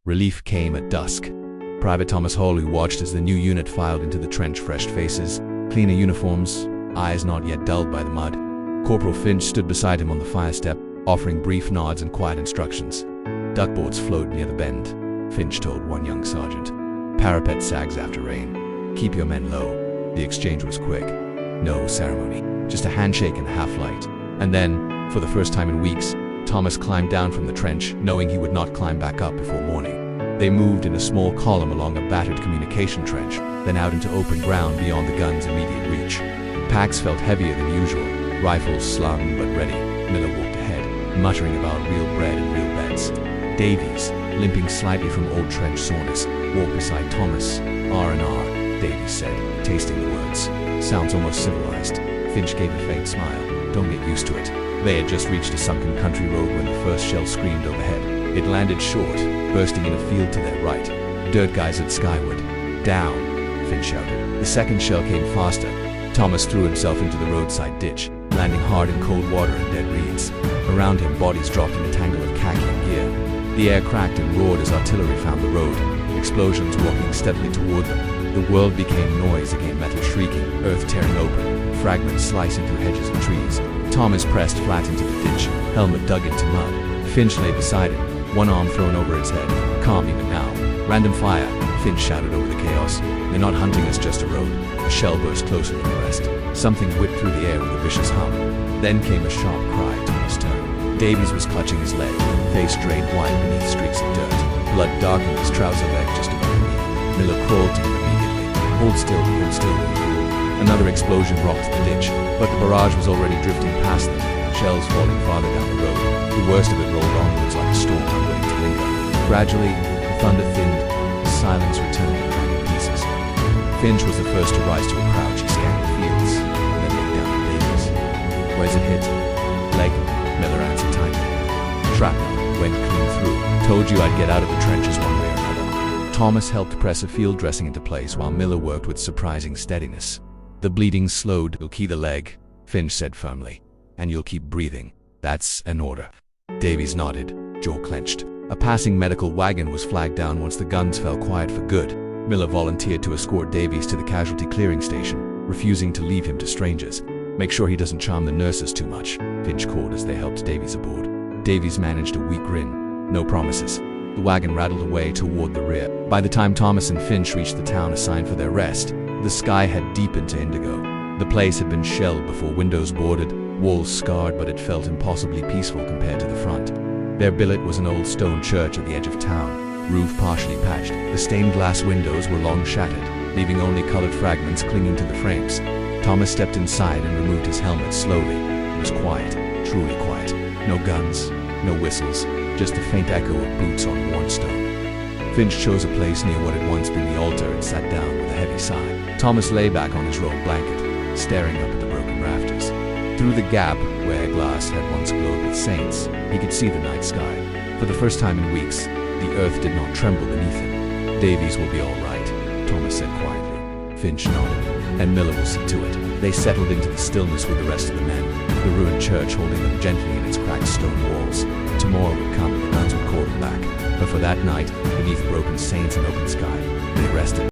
Relief came at dusk. Private Thomas Hawley watched as the new unit filed into the trench, fresh faces, cleaner uniforms, eyes not yet dulled by the mud. Corporal Finch stood beside him on the fire step, offering brief nods and quiet instructions. Duckboards flowed near the bend, Finch told one young sergeant. Parapet sags after rain. Keep your men low. The exchange was quick. No ceremony, just a handshake and a half-light. And then, for the first time in weeks, Thomas climbed down from the trench, knowing he would not climb back up before morning. They moved in a small column along a battered communication trench, then out into open ground beyond the gun's immediate reach. Packs felt heavier than usual, rifles slung but ready. Miller walked ahead, muttering about real bread and real beds. Davies, limping slightly from old trench soreness, walked beside Thomas. R&R, Davies said, tasting the words. Sounds almost civilized. Finch gave a faint smile. Don't get used to it. They had just reached a sunken country road when the first shell screamed overhead. It landed short, bursting in a field to their right. Dirt geysered skyward. Down, Finch shouted. The second shell came faster. Thomas threw himself into the roadside ditch, landing hard in cold water and dead reeds. Around him, bodies dropped in a tangle of khaki and gear. The air cracked and roared as artillery found the road, explosions walking steadily toward them. The world became noise again, metal shrieking, earth tearing open, fragments slicing through hedges and trees. Thomas pressed flat into the ditch, helmet dug into mud. Finch lay beside him, one arm thrown over his head. Calm even now. Random fire, Finch shouted over the chaos. They're not hunting us, just a road. A shell burst closer than the rest. Something whipped through the air with a vicious hum. Then came a sharp cry. Thomas turned. Davies was clutching his leg, face drained wide beneath streaks of dirt. Blood darkened his trouser leg just above the knee. Miller crawled to him immediately. Hold still, hold still. Another explosion rocked the ditch, but the barrage was already drifting past them, shells falling farther down the road. The worst of it rolled onwards like a storm unwilling to linger. Gradually, the thunder thinned, the silence returned in ragged pieces. Finch was the first to rise to a crouch. He scanned the fields, and then looked down at Davies. Where's it hit? Leg, Miller answered tightly. Shrapnel went clean through. Told you I'd get out of the trenches one way or another. Thomas helped press a field dressing into place while Miller worked with surprising steadiness. The bleeding slowed. You'll key the leg, Finch said firmly. And you'll keep breathing. That's an order. Davies nodded, jaw clenched. A passing medical wagon was flagged down once the guns fell quiet for good. Miller volunteered to escort Davies to the casualty clearing station, refusing to leave him to strangers. Make sure he doesn't charm the nurses too much, Finch called as they helped Davies aboard. Davies managed a weak grin. No promises. The wagon rattled away toward the rear. By the time Thomas and Finch reached the town assigned for their rest, the sky had deepened to indigo. The place had been shelled before, windows boarded, walls scarred, but it felt impossibly peaceful compared to the front. Their billet was an old stone church at the edge of town, roof partially patched. The stained glass windows were long shattered, leaving only colored fragments clinging to the frames. Thomas stepped inside and removed his helmet slowly. It was quiet, truly quiet. No guns, no whistles, just the faint echo of boots on worn stone. Finch chose a place near what had once been the altar and sat down with a heavy sigh. Thomas lay back on his rolled blanket, staring up at the broken rafters. Through the gap where glass had once glowed with saints, he could see the night sky. For the first time in weeks, the earth did not tremble beneath him. Davies will be all right, Thomas said quietly. Finch nodded, and Miller will see to it. They settled into the stillness with the rest of the men, the ruined church holding them gently in its cracked stone walls. Tomorrow would come and the guns would call them back. But for that night, beneath broken saints and open sky, they rested.